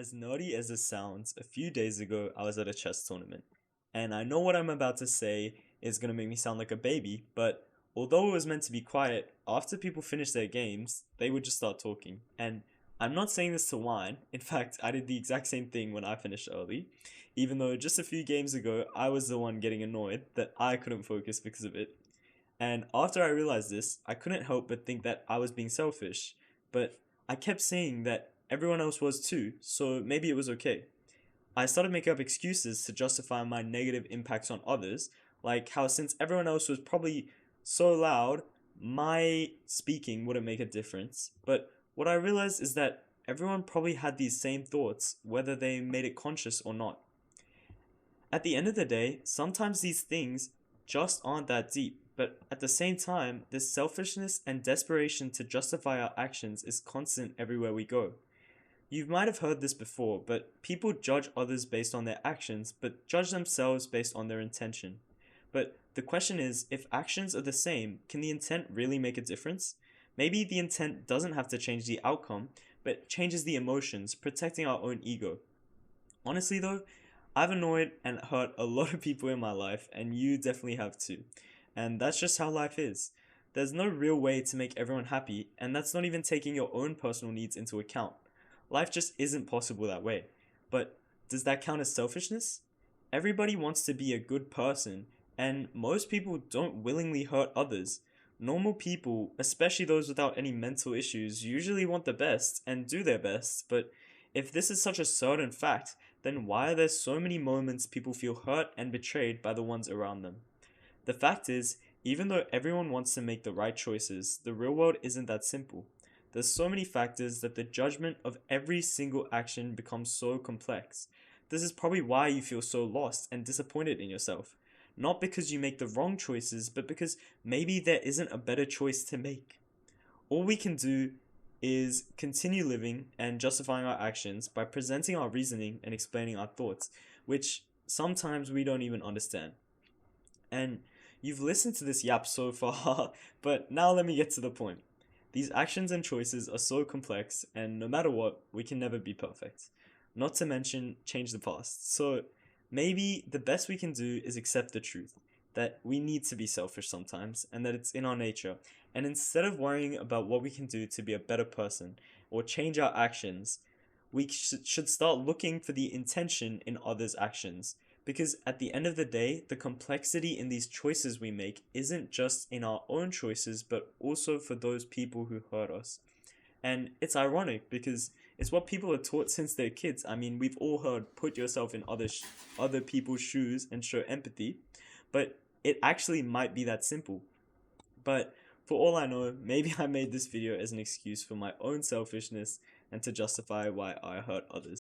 As nerdy as it sounds, a few days ago I was at a chess tournament. And I know what I'm about to say is going to make me sound like a baby, but although it was meant to be quiet, after people finished their games, they would just start talking. And I'm not saying this to whine, in fact, I did the exact same thing when I finished early, even though just a few games ago I was the one getting annoyed that I couldn't focus because of it. And after I realized this, I couldn't help but think that I was being selfish, but I kept saying that everyone else was too, so maybe it was okay. I started making up excuses to justify my negative impacts on others, like how since everyone else was probably so loud, my speaking wouldn't make a difference. But what I realized is that everyone probably had these same thoughts, whether they made it conscious or not. At the end of the day, sometimes these things just aren't that deep, but at the same time, this selfishness and desperation to justify our actions is constant everywhere we go. You might have heard this before, but people judge others based on their actions, but judge themselves based on their intention. But the question is, if actions are the same, can the intent really make a difference? Maybe the intent doesn't have to change the outcome, but changes the emotions, protecting our own ego. Honestly though, I've annoyed and hurt a lot of people in my life, and you definitely have too. And that's just how life is. There's no real way to make everyone happy, and that's not even taking your own personal needs into account. Life just isn't possible that way. But does that count as selfishness? Everybody wants to be a good person, and most people don't willingly hurt others. Normal people, especially those without any mental issues, usually want the best and do their best, but if this is such a certain fact, then why are there so many moments people feel hurt and betrayed by the ones around them? The fact is, even though everyone wants to make the right choices, the real world isn't that simple. There's so many factors that the judgment of every single action becomes so complex. This is probably why you feel so lost and disappointed in yourself. Not because you make the wrong choices, but because maybe there isn't a better choice to make. All we can do is continue living and justifying our actions by presenting our reasoning and explaining our thoughts, which sometimes we don't even understand. And you've listened to this yap so far, but now let me get to the point. These actions and choices are so complex, and no matter what, we can never be perfect. Not to mention, change the past. So maybe the best we can do is accept the truth that we need to be selfish sometimes, and that it's in our nature. And instead of worrying about what we can do to be a better person or change our actions, we should start looking for the intention in others' actions. Because at the end of the day, the complexity in these choices we make isn't just in our own choices, but also for those people who hurt us. And it's ironic because it's what people are taught since they're kids. I mean, we've all heard put yourself in other people's shoes and show empathy, but it actually might be that simple. But for all I know, maybe I made this video as an excuse for my own selfishness and to justify why I hurt others.